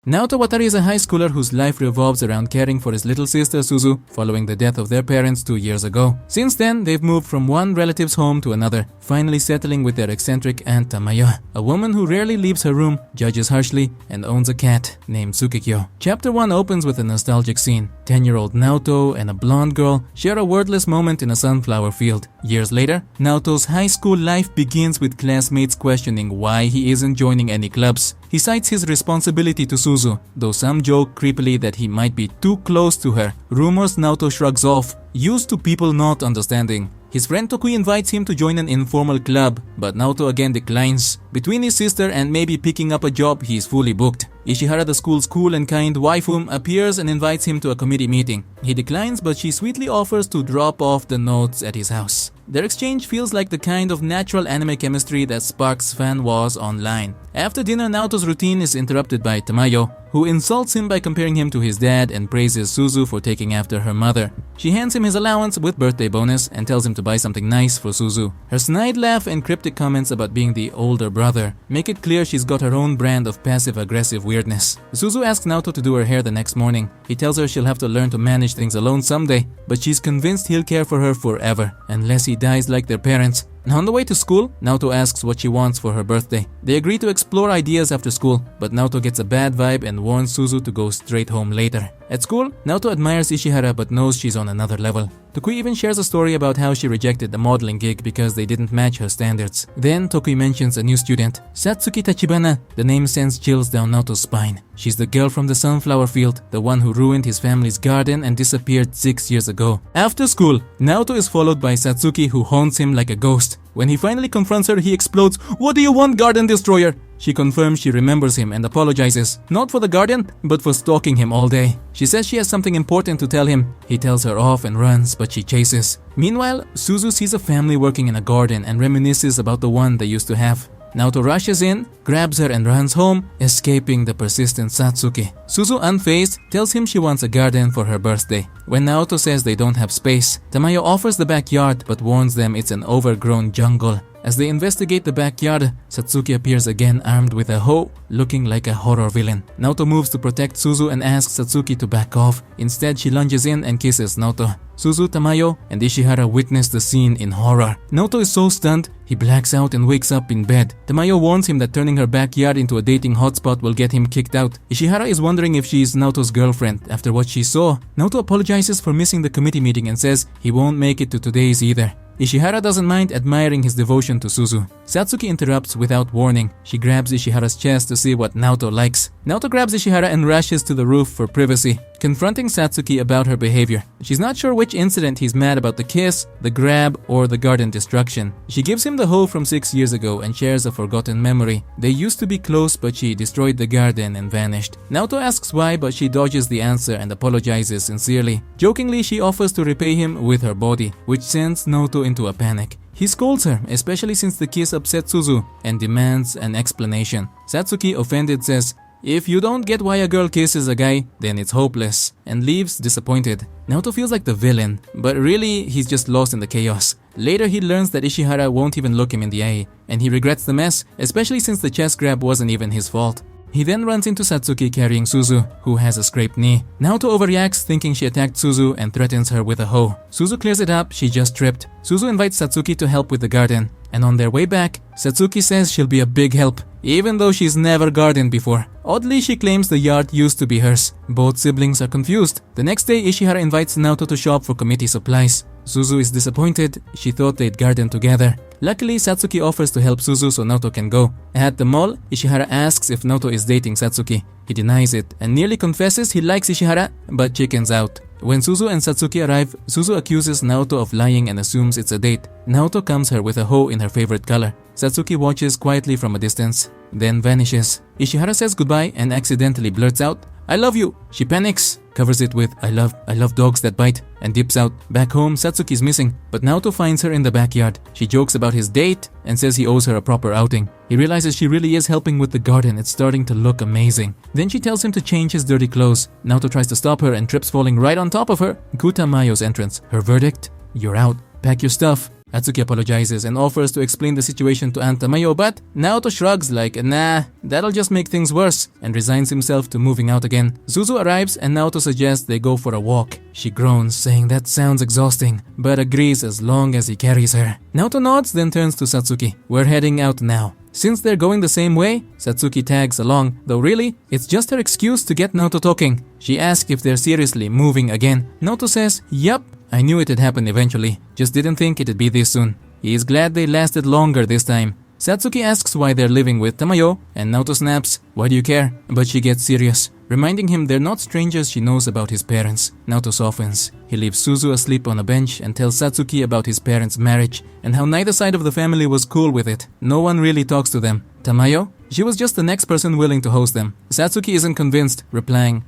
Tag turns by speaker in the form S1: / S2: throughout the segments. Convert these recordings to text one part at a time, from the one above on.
S1: Naoto Watari is a high schooler whose life revolves around caring for his little sister Suzu following the death of their parents 2 years ago. Since then, they've moved from one relative's home to another, finally settling with their eccentric aunt Tamayo, a woman who rarely leaves her room, judges harshly, and owns a cat named Tsukikyo. Chapter 1 opens with a nostalgic scene. 10-year-old Naoto and a blonde girl share a wordless moment in a sunflower field. Years later, Naoto's high school life begins with classmates questioning why he isn't joining any clubs. He cites his responsibility to Suzu, though some joke creepily that he might be too close to her. Rumors Naoto shrugs off, used to people not understanding. His friend Tokui invites him to join an informal club, but Naoto again declines. Between his sister and maybe picking up a job, he is fully booked. Ishihara, the school's cool and kind waifu, appears and invites him to a committee meeting. He declines, but she sweetly offers to drop off the notes at his house. Their exchange feels like the kind of natural anime chemistry that sparks fan wars online. After dinner, Naoto's routine is interrupted by Tamayo, who insults him by comparing him to his dad and praises Suzu for taking after her mother. She hands him his allowance with birthday bonus and tells him to buy something nice for Suzu. Her snide laugh and cryptic comments about being the older brother make it clear she's got her own brand of passive-aggressive weirdness. Suzu asks Naoto to do her hair the next morning. He tells her she'll have to learn to manage things alone someday, but she's convinced he'll care for her forever, unless he dies like their parents. On the way to school, Naoto asks what she wants for her birthday. They agree to explore ideas after school, but Naoto gets a bad vibe and warns Suzu to go straight home later. At school, Naoto admires Ishihara but knows she's on another level. Tokui even shares a story about how she rejected the modeling gig because they didn't match her standards. Then Tokui mentions a new student, Satsuki Tachibana. The name sends chills down Naoto's spine. She's the girl from the sunflower field, the one who ruined his family's garden and disappeared 6 years ago. After school, Naoto is followed by Satsuki, who haunts him like a ghost. When he finally confronts her, he explodes, "What do you want, Garden Destroyer?" She confirms she remembers him and apologizes, not for the garden, but for stalking him all day. She says she has something important to tell him. He tells her off and runs, but she chases. Meanwhile, Suzu sees a family working in a garden and reminisces about the one they used to have. Naoto rushes in, grabs her and runs home, escaping the persistent Satsuki. Suzu, unfazed, tells him she wants a garden for her birthday. When Naoto says they don't have space, Tamayo offers the backyard but warns them it's an overgrown jungle. As they investigate the backyard, Satsuki appears again armed with a hoe, looking like a horror villain. Naoto moves to protect Suzu and asks Satsuki to back off. Instead, she lunges in and kisses Naoto. Suzu, Tamayo, and Ishihara witness the scene in horror. Naoto is so stunned, he blacks out and wakes up in bed. Tamayo warns him that turning her backyard into a dating hotspot will get him kicked out. Ishihara is wondering if she is Naoto's girlfriend after what she saw. Naoto apologizes for missing the committee meeting and says he won't make it to today's either. Ishihara doesn't mind admiring his devotion to Suzu. Satsuki interrupts without warning. She grabs Ishihara's chest to see what Naoto likes. Naoto grabs Ishihara and rushes to the roof for privacy, confronting Satsuki about her behavior. She's not sure which incident he's mad about, the kiss, the grab, or the garden destruction. She gives him the hoe from 6 years ago and shares a forgotten memory. They used to be close, but she destroyed the garden and vanished. Naoto asks why, but she dodges the answer and apologizes sincerely. Jokingly, she offers to repay him with her body, which sends Naoto into a panic. He scolds her, especially since the kiss upset Suzu, and demands an explanation. Satsuki, offended, says, "If you don't get why a girl kisses a guy, then it's hopeless," and leaves disappointed. Naoto feels like the villain, but really he's just lost in the chaos. Later he learns that Ishihara won't even look him in the eye, and he regrets the mess, especially since the chest grab wasn't even his fault. He then runs into Satsuki carrying Suzu, who has a scraped knee. Naoto overreacts, thinking she attacked Suzu, and threatens her with a hoe. Suzu clears it up, she just tripped. Suzu invites Satsuki to help with the garden, and on their way back, Satsuki says she'll be a big help, even though she's never gardened before. Oddly, she claims the yard used to be hers. Both siblings are confused. The next day, Ishihara invites Naoto to shop for committee supplies. Suzu is disappointed. She thought they'd garden together. Luckily, Satsuki offers to help Suzu so Naoto can go. At the mall, Ishihara asks if Naoto is dating Satsuki. He denies it and nearly confesses he likes Ishihara, but chickens out. When Suzu and Satsuki arrive, Suzu accuses Naoto of lying and assumes it's a date. Naoto comes her with a hoe in her favorite color. Satsuki watches quietly from a distance, then vanishes. Ishihara says goodbye and accidentally blurts out, "I love you." She panics, covers it with I love dogs that bite, and dips out. Back home, Satsuki is missing, but Naoto finds her in the backyard. She jokes about his date and says he owes her a proper outing. He realizes she really is helping with the garden. It's starting to look amazing. Then she tells him to change his dirty clothes. Naoto tries to stop her and trips, falling right on top of her. Kutamayo's entrance. Her verdict? "You're out. Pack your stuff." Atsuki apologizes and offers to explain the situation to Aunt Tamayo, but Naoto shrugs like, nah, that'll just make things worse, and resigns himself to moving out again. Suzu arrives and Naoto suggests they go for a walk. She groans, saying that sounds exhausting, but agrees as long as he carries her. Naoto nods, then turns to Satsuki. We're heading out now. Since they're going the same way, Satsuki tags along, though really, it's just her excuse to get Naoto talking. She asks if they're seriously moving again. Naoto says, yup, I knew it'd happen eventually, just didn't think it'd be this soon. He is glad they lasted longer this time. Satsuki asks why they're living with Tamayo, and Naoto snaps, why do you care? But she gets serious, reminding him they're not strangers she knows about his parents. Naoto softens. He leaves Suzu asleep on a bench and tells Satsuki about his parents' marriage and how neither side of the family was cool with it. No one really talks to them. Tamayo? She was just the next person willing to host them. Satsuki isn't convinced, replying,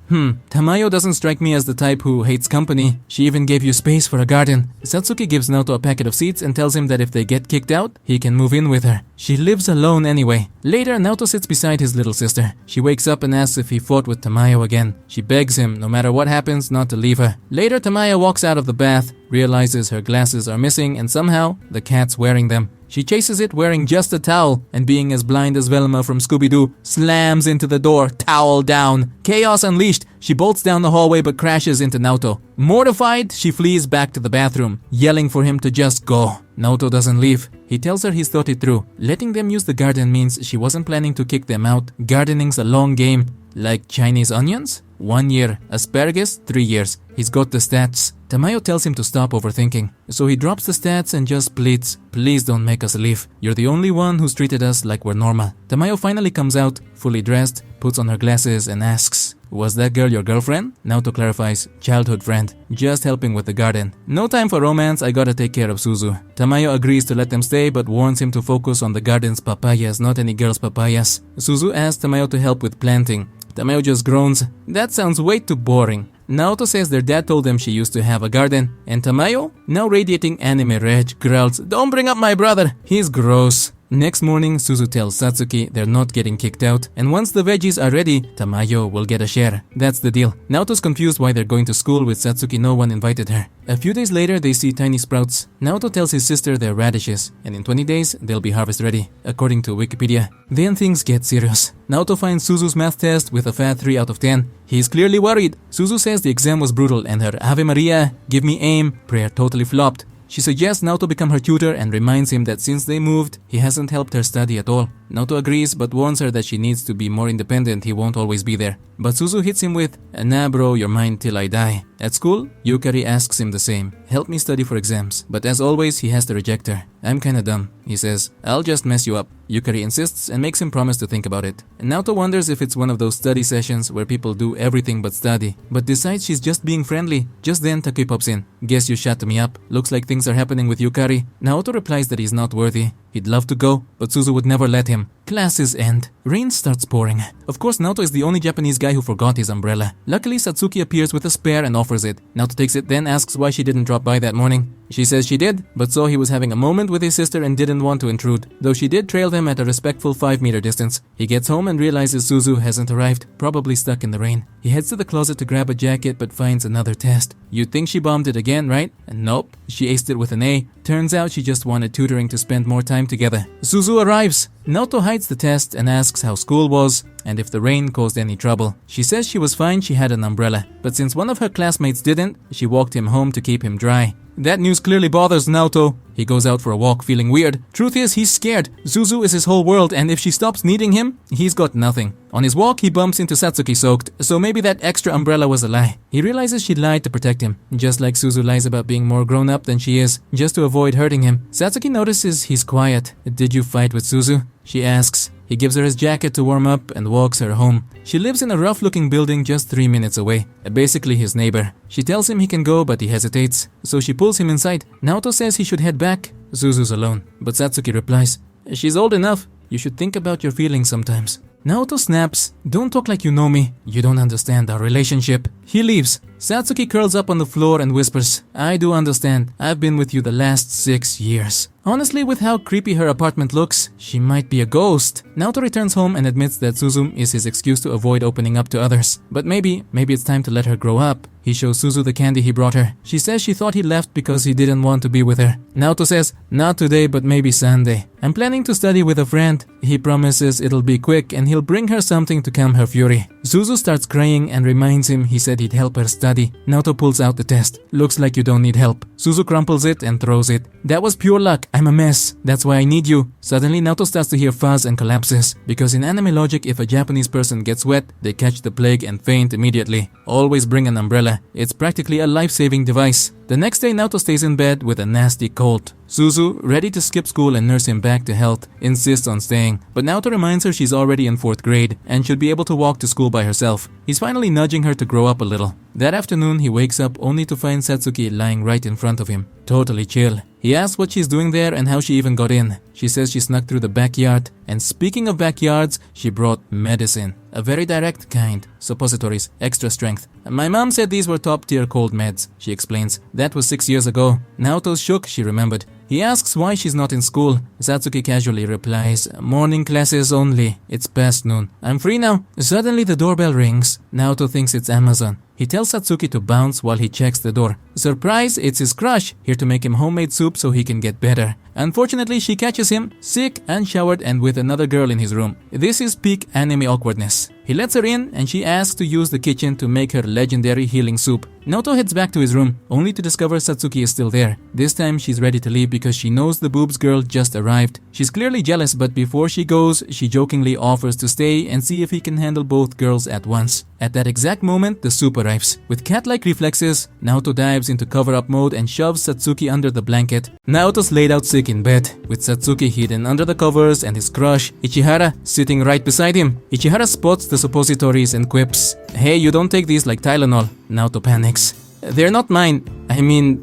S1: Tamayo doesn't strike me as the type who hates company. She even gave you space for a garden. Satsuki gives Naoto a packet of seeds and tells him that if they get kicked out, he can move in with her. She lives alone anyway. Later, Naoto sits beside his little sister. She wakes up and asks if he fought with Tamayo again. She begs him, no matter what happens, not to leave her. Later, Tamayo walks out of the bath, realizes her glasses are missing, and somehow, the cat's wearing them. She chases it wearing just a towel, and being as blind as Velma from Scooby-Doo, slams into the door, towel down. Chaos unleashed, she bolts down the hallway but crashes into Naoto. Mortified, she flees back to the bathroom, yelling for him to just go. Naoto doesn't leave. He tells her he's thought it through. Letting them use the garden means she wasn't planning to kick them out. Gardening's a long game. Like Chinese onions? 1 year. Asparagus? 3 years. He's got the stats. Tamayo tells him to stop overthinking. So he drops the stats and just pleads, please don't make us leave. You're the only one who's treated us like we're normal. Tamayo finally comes out, fully dressed, puts on her glasses and asks, was that girl your girlfriend? Naoto clarifies, childhood friend, just helping with the garden. No time for romance, I gotta take care of Suzu. Tamayo agrees to let them stay but warns him to focus on the garden's papayas, not any girl's papayas. Suzu asks Tamayo to help with planting. Tamayo just groans, that sounds way too boring. Naoto says their dad told them she used to have a garden, and Tamayo, now radiating anime rage, growls, don't bring up my brother, he's gross. Next morning, Suzu tells Satsuki they're not getting kicked out, and once the veggies are ready, Tamayo will get a share. That's the deal. Naoto's confused why they're going to school with Satsuki, no one invited her. A few days later, they see tiny sprouts. Naoto tells his sister they're radishes, and in 20 days, they'll be harvest ready, according to Wikipedia. Then things get serious. Naoto finds Suzu's math test with a fat 3 out of 10. He's clearly worried. Suzu says the exam was brutal and her Ave Maria, give me aim, prayer totally flopped. She suggests Naoto become her tutor and reminds him that since they moved, he hasn't helped her study at all. Naoto agrees but warns her that she needs to be more independent, he won't always be there. But Suzu hits him with, nah bro, you're mine till I die. At school, Yukari asks him the same, help me study for exams, but as always he has to reject her. I'm kinda dumb, he says, I'll just mess you up. Yukari insists and makes him promise to think about it. And Naoto wonders if it's one of those study sessions where people do everything but study, but decides she's just being friendly. Just then Takui pops in, guess you shut me up, looks like things are happening with Yukari. Naoto replies that he's not worthy. He'd love to go, but Suzu would never let him. Classes end. Rain starts pouring. Of course, Naoto is the only Japanese guy who forgot his umbrella. Luckily, Satsuki appears with a spare and offers it. Naoto takes it, then asks why she didn't drop by that morning. She says she did, but saw he was having a moment with his sister and didn't want to intrude, though she did trail them at a respectful 5-meter distance. He gets home and realizes Suzu hasn't arrived, probably stuck in the rain. He heads to the closet to grab a jacket but finds another test. You'd think she bombed it again, right? And nope, she aced it with an A. Turns out she just wanted tutoring to spend more time together. Suzu arrives. Naoto hides the test and asks how school was and if the rain caused any trouble. She says she was fine, she had an umbrella, but since one of her classmates didn't, she walked him home to keep him dry. That news clearly bothers Naoto. He goes out for a walk feeling weird. Truth is, he's scared. Suzu is his whole world, and if she stops needing him, he's got nothing. On his walk, he bumps into Satsuki soaked, so maybe that extra umbrella was a lie. He realizes she lied to protect him, just like Suzu lies about being more grown up than she is, just to avoid hurting him. Satsuki notices he's quiet. Did you fight with Suzu? She asks. He gives her his jacket to warm up and walks her home. She lives in a rough-looking building just 3 minutes away, basically his neighbor. She tells him he can go, but he hesitates, so she pulls him inside. Naoto says he should head back. Suzu's alone, but Satsuki replies, she's old enough. You should think about your feelings sometimes. Naoto snaps, don't talk like you know me. You don't understand our relationship. He leaves. Satsuki curls up on the floor and whispers, "I do understand. I've been with you the last 6 years." Honestly, with how creepy her apartment looks, she might be a ghost. Naoto returns home and admits that Suzu is his excuse to avoid opening up to others. But maybe it's time to let her grow up. He shows Suzu the candy he brought her. She says she thought he left because he didn't want to be with her. Naoto says, "Not today, but maybe Sunday. I'm planning to study with a friend. He promises it'll be quick and he'll bring her something to calm her fury." Suzu starts crying and reminds him he said he'd help her study. Naoto pulls out the test. "Looks like you don't need help." Suzu crumples it and throws it. "That was pure luck. I'm a mess. That's why I need you." Suddenly, Naoto starts to hear fuzz and collapses. Because in anime logic, if a Japanese person gets wet, they catch the plague and faint immediately. Always bring an umbrella. It's practically a life-saving device. The next day, Naoto stays in bed with a nasty cold. Suzu, ready to skip school and nurse him back to health, insists on staying. But Naoto reminds her she's already in 4th grade and should be able to walk to school by herself. He's finally nudging her to grow up a little. That afternoon, he wakes up only to find Satsuki lying right in front of him, totally chill. He asks what she's doing there and how she even got in. She says she snuck through the backyard. And speaking of backyards, she brought medicine. A very direct kind. Suppositories, extra strength. "My mom said these were top-tier cold meds," she explains. "That was 6 years ago." Naoto's shook, she remembered. He asks why she's not in school. Satsuki casually replies, "Morning classes only. It's past noon. I'm free now." Suddenly the doorbell rings. Naoto thinks it's Amazon. He tells Satsuki to bounce while he checks the door. Surprise, it's his crush, here to make him homemade soup so he can get better. Unfortunately, she catches him, sick, unshowered, and with another girl in his room. This is peak anime awkwardness. He lets her in, and she asks to use the kitchen to make her legendary healing soup. Naoto heads back to his room, only to discover Satsuki is still there. This time, she's ready to leave because she knows the boobs girl just arrived. She's clearly jealous, but before she goes, she jokingly offers to stay and see if he can handle both girls at once. At that exact moment, the soup arrives. With cat-like reflexes, Naoto dives into cover-up mode and shoves Satsuki under the blanket. Naoto's laid out sick in bed, with Satsuki hidden under the covers and his crush, Ichihara, sitting right beside him. Ichihara spots the suppositories and quips, "Hey, you don't take these like Tylenol." Naoto panics. "They're not mine. I mean,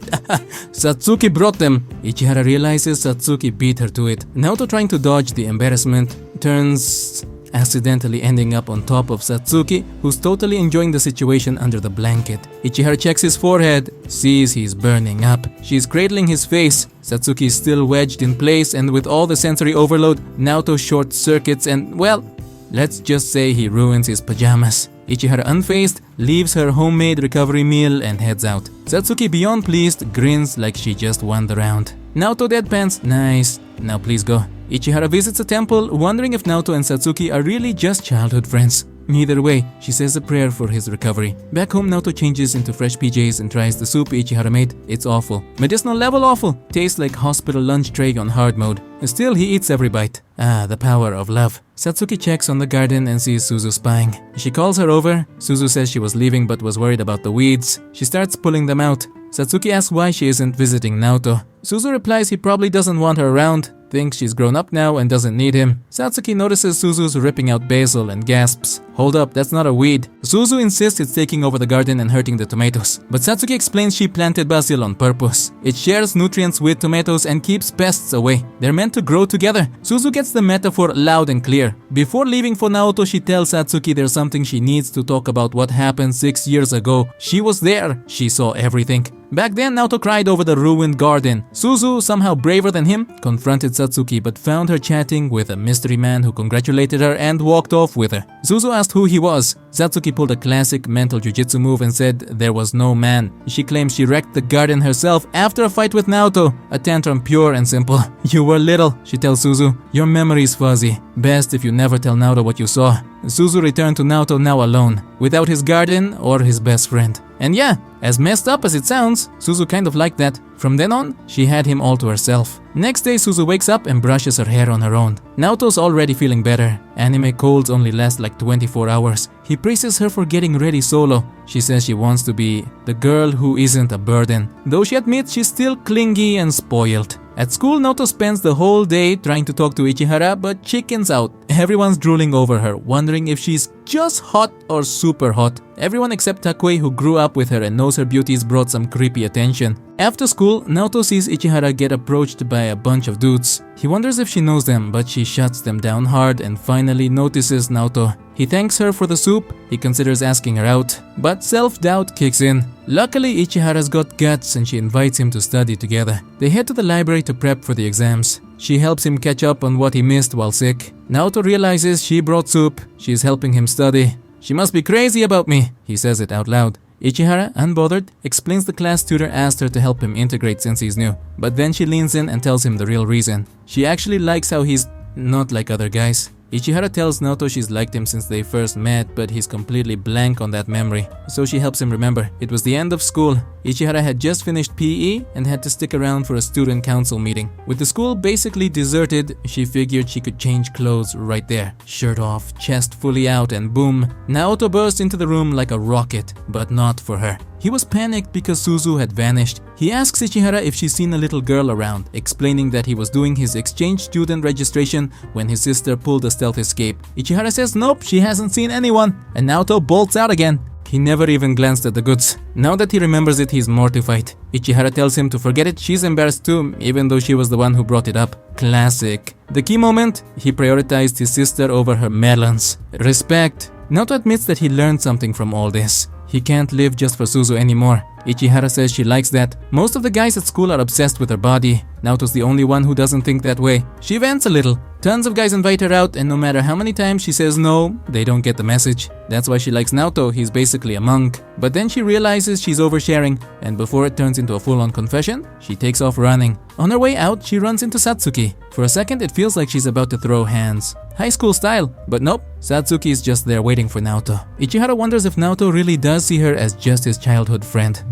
S1: Satsuki brought them." Ichihara realizes Satsuki beat her to it. Naoto, trying to dodge the embarrassment, turns, accidentally ending up on top of Satsuki, who's totally enjoying the situation under the blanket. Ichihara checks his forehead, sees he's burning up. She's cradling his face. Satsuki is still wedged in place, and with all the sensory overload, Naoto short circuits and, well, let's just say he ruins his pajamas. Ichihara, unfazed, leaves her homemade recovery meal and heads out. Satsuki, beyond pleased, grins like she just won the round. Naoto deadpans, "Nice, now please go." Ichihara visits a temple, wondering if Naoto and Satsuki are really just childhood friends. Either way, she says a prayer for his recovery. Back home, Naoto changes into fresh PJs and tries the soup Ichihara made. It's awful. Medicinal level awful. Tastes like hospital lunch tray on hard mode. Still, he eats every bite. The power of love. Satsuki checks on the garden and sees Suzu spying. She calls her over. Suzu says she was leaving but was worried about the weeds. She starts pulling them out. Satsuki asks why she isn't visiting Naoto. Suzu replies he probably doesn't want her around, thinks she's grown up now and doesn't need him. Satsuki notices Suzu's ripping out basil and gasps, "Hold up, that's not a weed." Suzu insists it's taking over the garden and hurting the tomatoes. But Satsuki explains she planted basil on purpose. It shares nutrients with tomatoes and keeps pests away. They're meant to grow together. Suzu gets the metaphor loud and clear. Before leaving for Naoto, she tells Satsuki there's something she needs to talk about what happened 6 years ago. She was there. She saw everything. Back then, Naoto cried over the ruined garden. Suzu, somehow braver than him, confronted Satsuki but found her chatting with a mystery man who congratulated her and walked off with her. Suzu asked who he was. Satsuki pulled a classic mental jujitsu move and said there was no man. She claims she wrecked the garden herself after a fight with Naoto. A tantrum pure and simple. "You were little," she tells Suzu. "Your memory is fuzzy. Best if you never tell Naoto what you saw." Suzu returned to Naoto now alone, without his garden or his best friend. And yeah, as messed up as it sounds, Suzu kind of liked that. From then on, she had him all to herself. Next day, Suzu wakes up and brushes her hair on her own. Naoto's already feeling better. Anime colds only last like 24 hours. He praises her for getting ready solo. She says she wants to be the girl who isn't a burden, though she admits she's still clingy and spoiled. At school, Naoto spends the whole day trying to talk to Ichihara but chickens out. Everyone's drooling over her, wondering if she's just hot or super hot. Everyone except Takui, who grew up with her and knows her beauties, brought some creepy attention. After school, Naoto sees Ichihara get approached by a bunch of dudes. He wonders if she knows them, but she shuts them down hard and finally notices Naoto. He thanks her for the soup, he considers asking her out, but self-doubt kicks in. Luckily, Ichihara's got guts and she invites him to study together. They head to the library to prep for the exams. She helps him catch up on what he missed while sick. Naoto realizes she brought soup, she's helping him study. "She must be crazy about me," he says it out loud. Ichihara, unbothered, explains the class tutor asked her to help him integrate since he's new. But then she leans in and tells him the real reason. She actually likes how he's not like other guys. Ichihara tells Naoto she's liked him since they first met, but he's completely blank on that memory. So she helps him remember. It was the end of school. Ichihara had just finished PE and had to stick around for a student council meeting. With the school basically deserted, she figured she could change clothes right there. Shirt off, chest fully out, and boom, Naoto burst into the room like a rocket, but not for her. He was panicked because Suzu had vanished. He asks Ichihara if she's seen a little girl around, explaining that he was doing his exchange student registration when his sister pulled a stealth escape. Ichihara says nope, she hasn't seen anyone, and Naoto bolts out again. He never even glanced at the goods. Now that he remembers it, he's mortified. Ichihara tells him to forget it. She's embarrassed too, even though she was the one who brought it up. Classic. The key moment, he prioritized his sister over her melons. Respect. Naoto admits that he learned something from all this. He can't live just for Suzu anymore. Ichihara says she likes that. Most of the guys at school are obsessed with her body. Naoto's the only one who doesn't think that way. She vents a little. Tons of guys invite her out, and no matter how many times she says no, they don't get the message. That's why she likes Naoto, he's basically a monk. But then she realizes she's oversharing, and before it turns into a full-on confession, she takes off running. On her way out, she runs into Satsuki. For a second, it feels like she's about to throw hands. High school style, but nope, Satsuki is just there waiting for Naoto. Ichihara wonders if Naoto really does see her as just his childhood friend.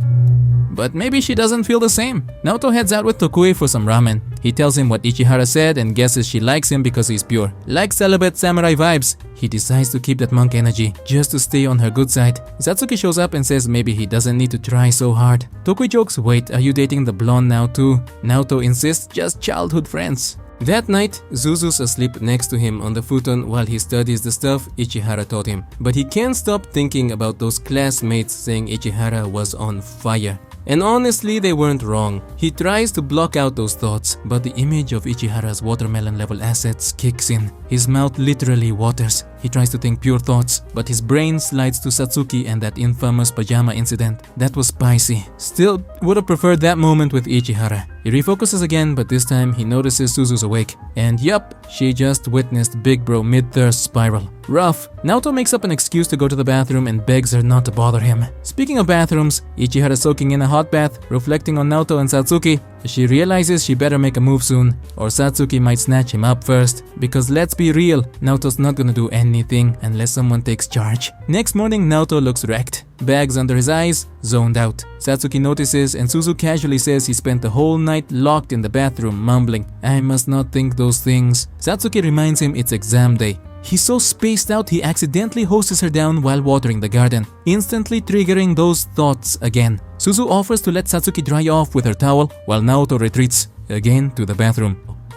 S1: But maybe she doesn't feel the same. Naoto heads out with Tokui for some ramen. He tells him what Ichihara said and guesses she likes him because he's pure. Like celibate samurai vibes. He decides to keep that monk energy, just to stay on her good side. Satsuki shows up and says maybe he doesn't need to try so hard. Tokui jokes, wait, are you dating the blonde now too? Naoto insists, just childhood friends. That night, Suzu's asleep next to him on the futon while he studies the stuff Ichihara taught him. But he can't stop thinking about those classmates saying Ichihara was on fire. And honestly, they weren't wrong. He tries to block out those thoughts, but the image of Ichihara's watermelon-level assets kicks in. His mouth literally waters. He tries to think pure thoughts, but his brain slides to Satsuki and that infamous pajama incident. That was spicy. Still, would have preferred that moment with Ichihara. He refocuses again, but this time he notices Suzu's awake. And yup, she just witnessed Big Bro mid-thirst spiral. Rough. Naoto makes up an excuse to go to the bathroom and begs her not to bother him. Speaking of bathrooms, Ichihara soaking in a hot bath, reflecting on Naoto and Satsuki. She realizes she better make a move soon, or Satsuki might snatch him up first. Because let's be real, Naoto's not gonna do anything unless someone takes charge. Next morning, Naoto looks wrecked. Bags under his eyes, zoned out. Satsuki notices and Suzu casually says he spent the whole night locked in the bathroom, mumbling, "I must not think those things." Satsuki reminds him it's exam day. He's so spaced out he accidentally hoses her down while watering the garden, instantly triggering those thoughts again. Suzu offers to let Satsuki dry off with her towel while Naoto retreats again to the bathroom.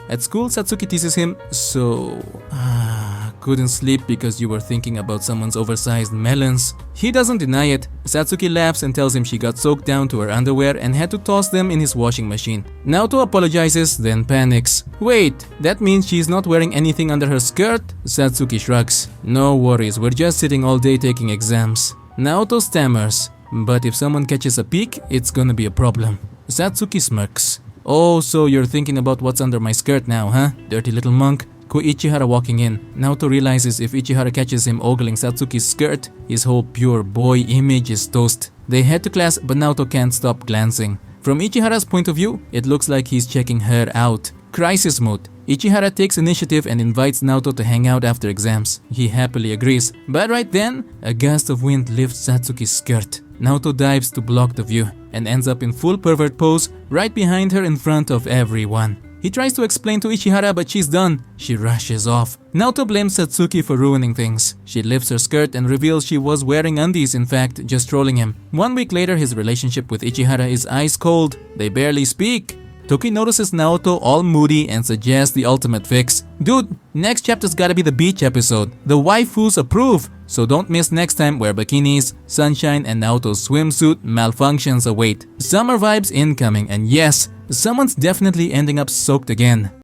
S1: At school, Satsuki teases him, couldn't sleep because you were thinking about someone's oversized melons. He doesn't deny it. Satsuki laughs and tells him she got soaked down to her underwear and had to toss them in his washing machine. Naoto apologizes, then panics. Wait, that means she's not wearing anything under her skirt? Satsuki shrugs. No worries, we're just sitting all day taking exams. Naoto stammers, but if someone catches a peek, it's gonna be a problem. Satsuki smirks. Oh, so you're thinking about what's under my skirt now, huh? Dirty little monk. Ichihara walking in. Naoto realizes if Ichihara catches him ogling Satsuki's skirt, his whole pure boy image is toast. They head to class, but Naoto can't stop glancing. From Ichihara's point of view, it looks like he's checking her out. Crisis mode. Ichihara takes initiative and invites Naoto to hang out after exams. He happily agrees. But right then, a gust of wind lifts Satsuki's skirt. Naoto dives to block the view and ends up in full pervert pose right behind her in front of everyone. He tries to explain to Ichihara, but she's done. She rushes off. Naoto blames Satsuki for ruining things. She lifts her skirt and reveals she was wearing undies, in fact, just trolling him. 1 week later, his relationship with Ichihara is ice cold. They barely speak. Toki notices Naoto all moody and suggests the ultimate fix. Dude, next chapter's gotta be the beach episode. The waifus approve. so don't miss next time where bikinis, sunshine, and Naoto's swimsuit malfunctions await. Summer vibes incoming, and yes, someone's definitely ending up soaked again.